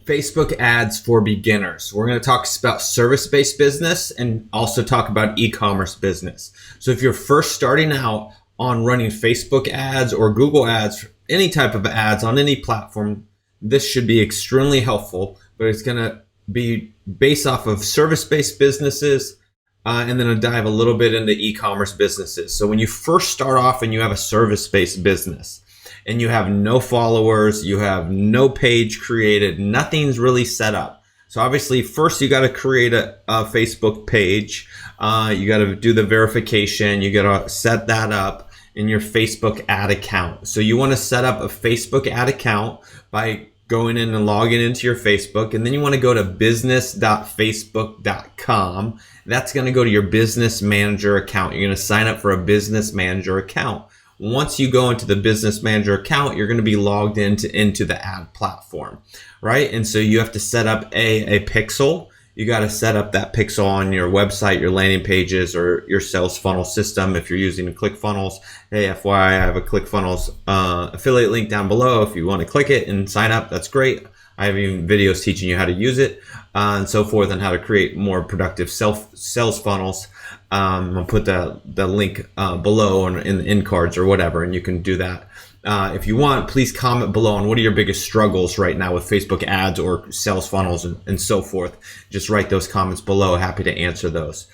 Facebook ads for beginners. We're going to talk about service-based business and also talk about e-commerce business. So if you're first starting out on running Facebook ads or Google ads, any type of ads on any platform, this should be extremely helpful, but it's going to be based off of service-based businesses, and then I'll dive a little bit into e-commerce businesses. So when you first start off and you have a service-based business, and you have no followers, you have no page created, nothing's really set up. So obviously first you got to create a Facebook page. You got to do the verification. You got to set that up in your Facebook ad account. So you want to set up a Facebook ad account by going in and logging into your Facebook. And then you want to go to business.facebook.com. That's going to go to your business manager account. You're going to sign up for a business manager account. Once you go into the business manager account, you're going to be logged into the ad platform, right? And so you have to set up a pixel. You got to set up that pixel on your website, your landing pages, or your sales funnel system. If you're using ClickFunnels, hey, FYI, I have a ClickFunnels affiliate link down below. If you want to click it and sign up, that's great. I have even videos teaching you how to use it and so forth, and how to create more productive sales funnels. I'll put the link below in the end cards or whatever, and you can do that. If you want, please comment below on what are your biggest struggles right now with Facebook ads or sales funnels and so forth. Just write those comments below. Happy to answer those.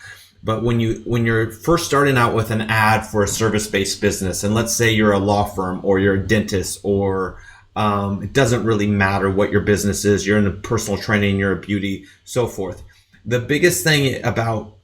But when you're first starting out with an ad for a service-based business, and let's say you're a law firm or you're a dentist, or it doesn't really matter what your business is, you're in the personal training, you're a beauty, so forth. The biggest thing about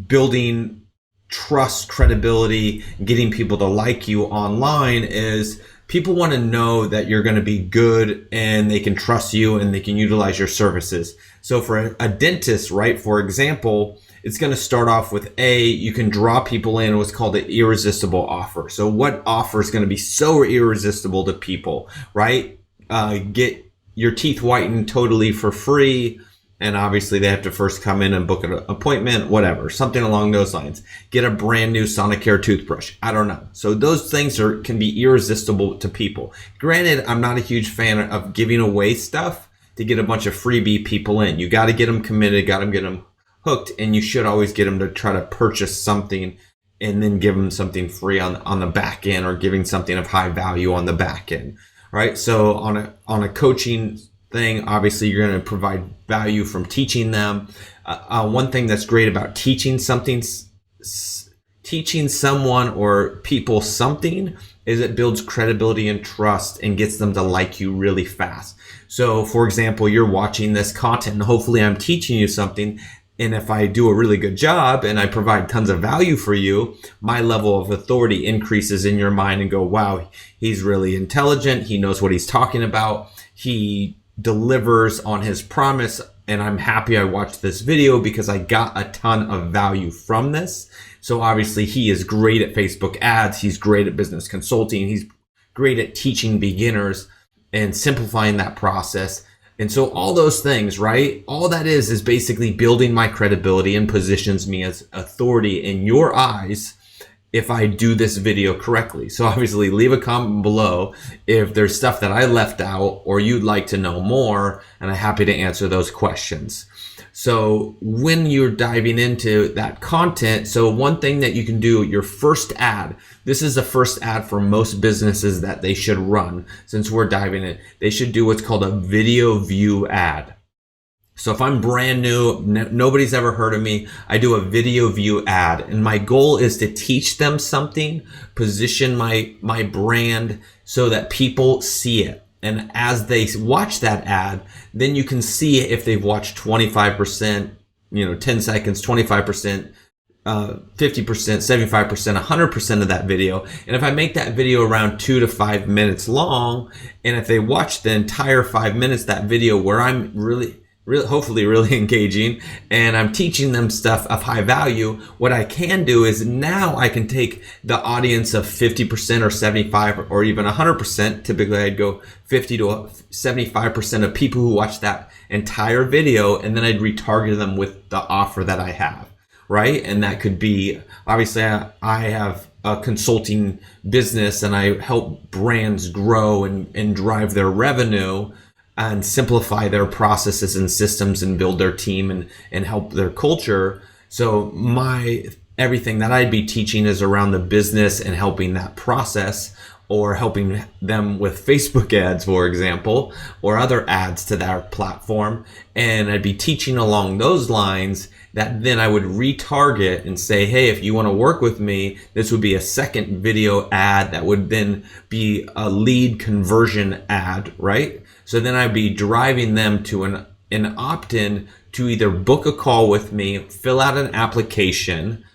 building trust, credibility, getting people to like you online is people want to know that you're going to be good and they can trust you and they can utilize your services. So for a dentist, right, for example, it's going to start off with you can draw people in what's called an irresistible offer. So what offer is going to be so irresistible to people, right? Get your teeth whitened totally for free. And obviously they have to first come in and book an appointment, whatever, something along those lines. Get a brand new Sonicare toothbrush. I don't know. So those things can be irresistible to people. Granted, I'm not a huge fan of giving away stuff to get a bunch of freebie people in. You got to get them committed, got to get them hooked, and you should always get them to try to purchase something and then give them something free on the back end, or giving something of high value on the back end, right? So on a coaching thing, obviously you're going to provide value from teaching them. One thing that's great about teaching someone or people something is it builds credibility and trust and gets them to like you really fast. So for example, you're watching this content and hopefully I'm teaching you something. And if I do a really good job and I provide tons of value for you, my level of authority increases in your mind and go, wow, he's really intelligent. He knows what he's talking about. He delivers on his promise. And I'm happy I watched this video because I got a ton of value from this. So obviously he is great at Facebook ads. He's great at business consulting. He's great at teaching beginners and simplifying that process. And so all those things, right? All that is basically building my credibility and positions me as authority in your eyes if I do this video correctly. So obviously leave a comment below if there's stuff that I left out or you'd like to know more, and I'm happy to answer those questions. So when you're diving into that content, so one thing that you can do, your first ad, this is the first ad for most businesses that they should run. Since we're diving in, they should do what's called a video view ad. So if I'm brand new, nobody's ever heard of me, I do a video view ad, and my goal is to teach them something, position my brand so that people see it. And as they watch that ad, then you can see if they've watched 25%, 10 seconds, 25%, 50%, 75%, 100% of that video. And if I make that video around 2 to 5 minutes long, and if they watch the entire 5 minutes, that video where I'm hopefully really engaging and I'm teaching them stuff of high value, what I can do is now I can take the audience of 50% or 75 or even 100%. Typically I'd go 50 to 75% of people who watch that entire video, and then I'd retarget them with the offer that I have, right? And that could be, obviously I have a consulting business and I help brands grow and drive their revenue. and simplify their processes and systems and build their team and help their culture. So everything that I'd be teaching is around the business and helping that process, or helping them with Facebook ads, for example, or other ads to their platform. And I'd be teaching along those lines that then I would retarget and say, hey, if you want to work with me, this would be a second video ad that would then be a lead conversion ad, right? So then I'd be driving them to an opt-in to either book a call with me, fill out an application,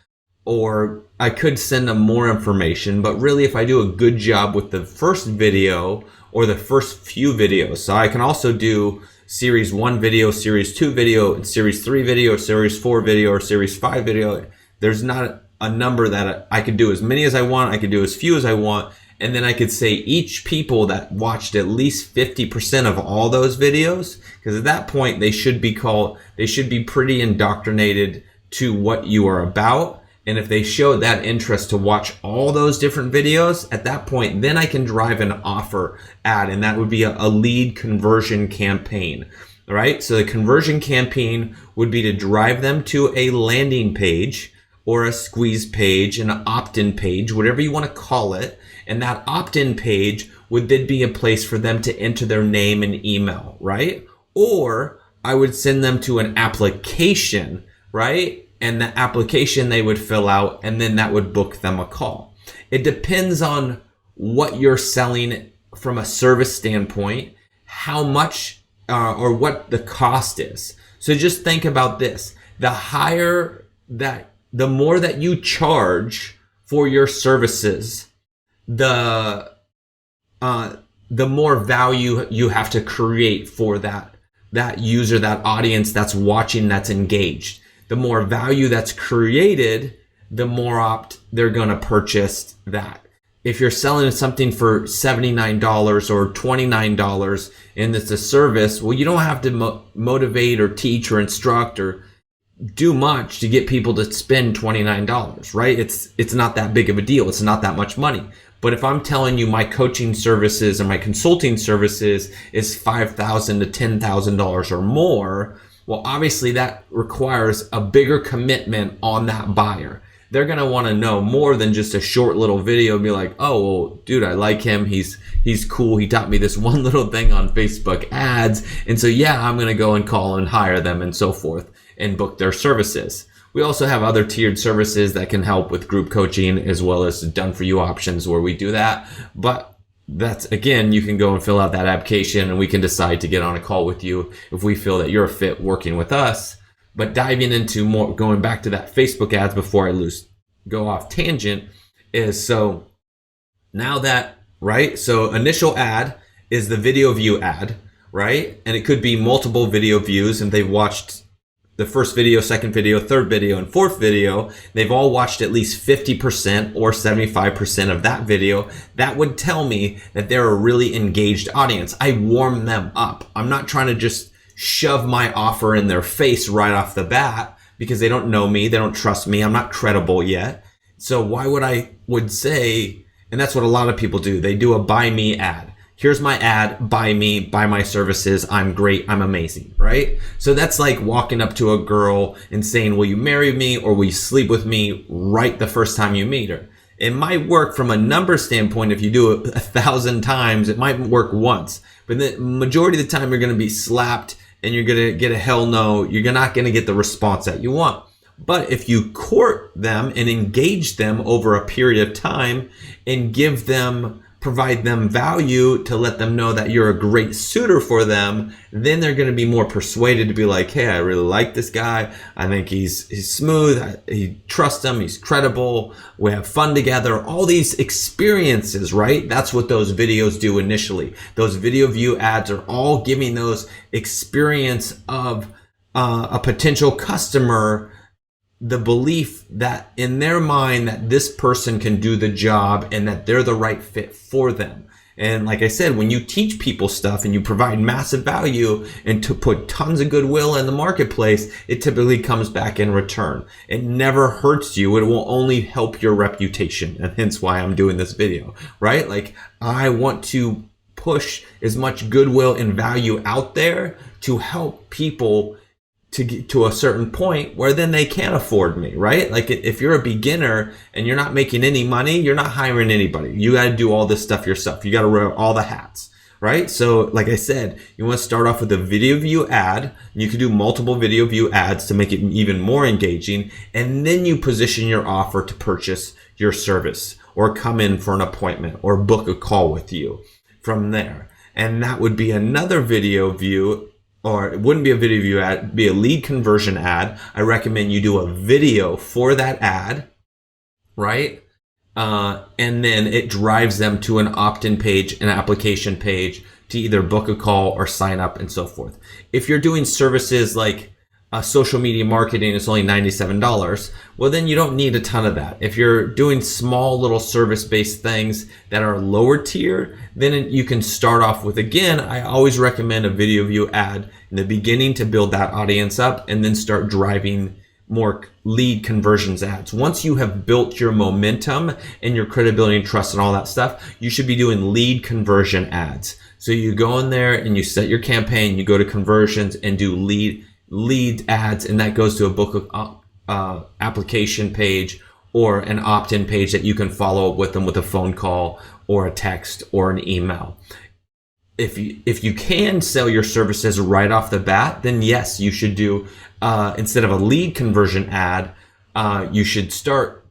or I could send them more information. But really, if I do a good job with the first video or the first few videos, so I can also do series 1 video, series 2 video, series 3 video, series 4 video, or series 5 video. There's not a number that I could do as many as I want. I could do as few as I want. And then I could say each people that watched at least 50% of all those videos, because at that point they should be pretty indoctrinated to what you are about. And if they show that interest to watch all those different videos, at that point, then I can drive an offer ad, and that would be a lead conversion campaign, right? So the conversion campaign would be to drive them to a landing page or a squeeze page, an opt-in page, whatever you want to call it. And that opt-in page would then be a place for them to enter their name and email, right? Or I would send them to an application, right? And the application they would fill out, and then that would book them a call. It depends on what you're selling from a service standpoint, how much or what the cost is. So just think about this. The more that you charge for your services, the more value you have to create for that user, that audience that's watching, that's engaged. The more value that's created, the more they're going to purchase that. If you're selling something for $79 or $29 and it's a service, well, you don't have to motivate or teach or instruct or do much to get people to spend $29, right? It's not that big of a deal. It's not that much money. But if I'm telling you my coaching services and my consulting services is $5,000 to $10,000 or more, well, obviously that requires a bigger commitment on that buyer. They're going to want to know more than just a short little video and be like, oh, well, dude, I like him. He's cool. He taught me this one little thing on Facebook ads. And so, yeah, I'm going to go and call and hire them and so forth and book their services. We also have other tiered services that can help with group coaching, as well as done for you options where we do that. But that's, again, you can go and fill out that application and we can decide to get on a call with you if we feel that you're a fit working with us. But diving into more, going back to that Facebook ads before I go off tangent, is so now that, right? So initial ad is the video view ad, right? And it could be multiple video views, and they've watched the first video, second video, third video, and fourth video. They've all watched at least 50% or 75% of that video. That would tell me that they're a really engaged audience. I warm them up. I'm not trying to just shove my offer in their face right off the bat because they don't know me. They don't trust me. I'm not credible yet. So why would say, and that's what a lot of people do. They do a buy me ad. Here's my ad, buy me, buy my services. I'm great. I'm amazing, right? So that's like walking up to a girl and saying, will you marry me or will you sleep with me right the first time you meet her? It might work from a number standpoint. If you do it 1,000 times, it might work once. But the majority of the time, you're going to be slapped and you're going to get a hell no. You're not going to get the response that you want. But if you court them and engage them over a period of time and provide them value to let them know that you're a great suitor for them, then they're going to be more persuaded to be like, hey, I really like this guy. I think he's smooth. He trusts him. He's credible. We have fun together. All these experiences, right? That's what those videos do initially. Those video view ads are all giving those experience of a potential customer the belief that in their mind that this person can do the job and that they're the right fit for them. And like I said, when you teach people stuff and you provide massive value and to put tons of goodwill in the marketplace, it typically comes back in return. It never hurts you. It will only help your reputation. And hence why I'm doing this video, right? Like I want to push as much goodwill and value out there to help people to get to a certain point where then they can't afford me, right? Like if you're a beginner and you're not making any money, you're not hiring anybody. You got to do all this stuff yourself. You got to wear all the hats, right? So like I said, you want to start off with a video view ad. You can do multiple video view ads to make it even more engaging. And then you position your offer to purchase your service or come in for an appointment or book a call with you from there. And that would be another video view, or it wouldn't be a video view ad, it'd be a lead conversion ad. I recommend you do a video for that ad, right? And then it drives them to an opt-in page, an application page to either book a call or sign up and so forth. If you're doing services like social media marketing, it's only $97. Well, then you don't need a ton of that. If you're doing small little service-based things that are lower tier, then you can start off with, again, I always recommend a video view ad in the beginning to build that audience up and then start driving more lead conversions ads. Once you have built your momentum and your credibility and trust and all that stuff, you should be doing lead conversion ads. So you go in there and you set your campaign, you go to conversions and do lead ads, and that goes to a book application page or an opt-in page that you can follow up with them with a phone call or a text or an email. If you can sell your services right off the bat, then yes, you should do instead of a lead conversion ad, you should start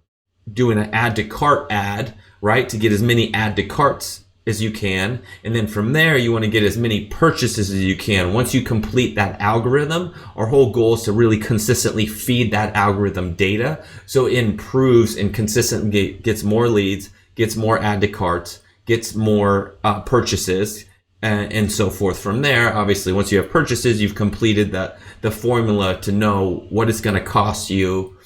doing an add to cart ad, right, to get as many add to carts as you can. And then from there, you want to get as many purchases as you can. Once you complete that algorithm, our whole goal is to really consistently feed that algorithm data so it improves and consistently gets more leads, gets more add to carts, gets more purchases, and so forth. From there, obviously, once you have purchases, you've completed the formula to know what it's going to cost you,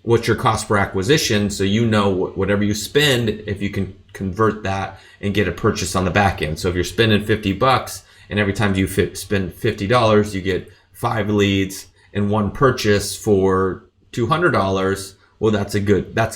what's your cost per acquisition, so you know whatever you spend, if you can convert that and get a purchase on the back end. So if you're spending $50 and every time you spend $50, you get 5 leads and 1 purchase for $200, well, that's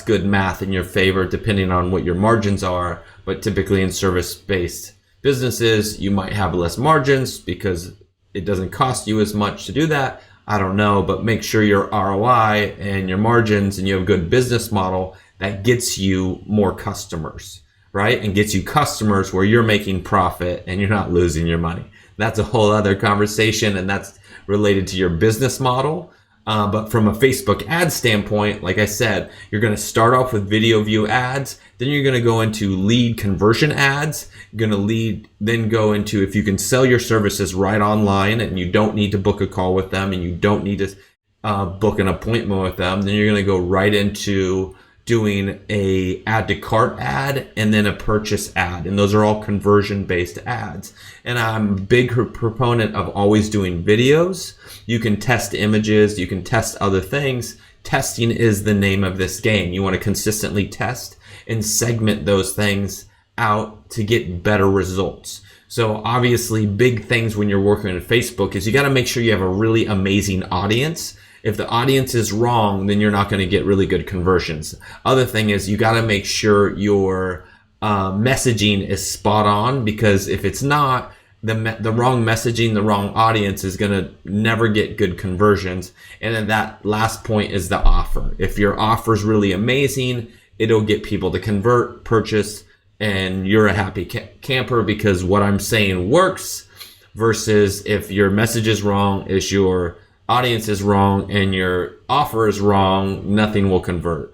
good math in your favor, depending on what your margins are. But typically in service-based businesses, you might have less margins because it doesn't cost you as much to do that. I don't know, but make sure your ROI and your margins and you have a good business model that gets you more customers, right? And gets you customers where you're making profit and you're not losing your money. That's a whole other conversation, and that's related to your business model. But from a Facebook ad standpoint, like I said, you're going to start off with video view ads. Then you're going to go into lead conversion ads. You're going to then go into, if you can sell your services right online and you don't need to book a call with them and you don't need to book an appointment with them, then you're going to go right into doing a add to cart ad and then a purchase ad. And those are all conversion based ads. And I'm a big proponent of always doing videos. You can test images, you can test other things. Testing is the name of this game. You want to consistently test and segment those things out to get better results. So obviously big things when you're working on Facebook is you got to make sure you have a really amazing audience. If the audience is wrong, then you're not going to get really good conversions. Other thing is you got to make sure your messaging is spot on, because if it's not, the wrong messaging, the wrong audience is going to never get good conversions. And then that last point is the offer. If your offer is really amazing, it'll get people to convert, purchase, and you're a happy camper because what I'm saying works, versus if your message is wrong, is your audience is wrong, and your offer is wrong, nothing will convert.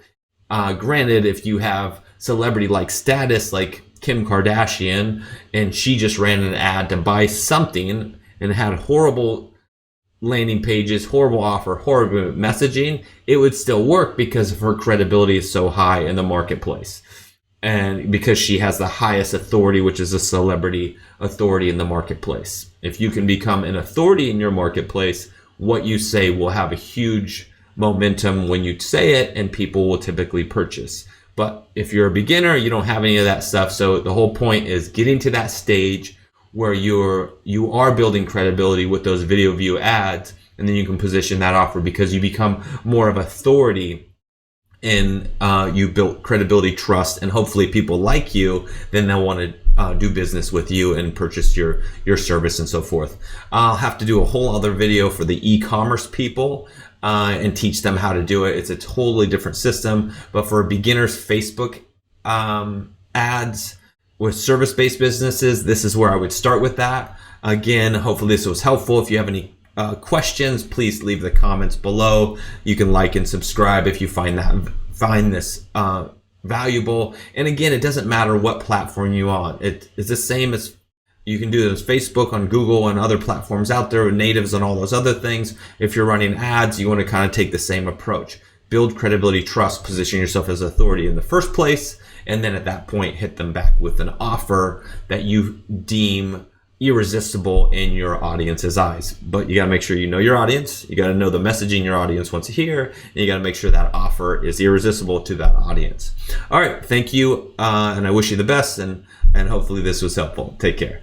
Granted, if you have celebrity-like status like Kim Kardashian, and she just ran an ad to buy something and had horrible landing pages, horrible offer, horrible messaging, it would still work because her credibility is so high in the marketplace. And because she has the highest authority, which is a celebrity authority in the marketplace. If you can become an authority in your marketplace, what you say will have a huge momentum when you say it, and people will typically purchase. But if you're a beginner, you don't have any of that stuff. So the whole point is getting to that stage where you are building credibility with those video view ads, and then you can position that offer because you become more of authority and you built credibility, trust, and hopefully people like you, then they'll want to do business with you and purchase your service and so forth. I'll have to do a whole other video for the e-commerce people and teach them how to do it. It's a totally different system, but for beginners, Facebook ads with service-based businesses, this is where I would start with that. Again, hopefully this was helpful. If you have any questions, please leave the comments below. You can like and subscribe if you find this valuable. And again, it doesn't matter what platform you're on. It is the same as you can do this Facebook, on Google, and other platforms out there, natives and all those other things. If you're running ads, you want to kind of take the same approach. Build credibility, trust, position yourself as authority in the first place, and then at that point, hit them back with an offer that you deem irresistible in your audience's eyes. But you got to make sure you know your audience. You got to know the messaging your audience wants to hear, and you got to make sure that offer is irresistible to that audience. All right, thank you, and I wish you the best, and hopefully this was helpful. Take care.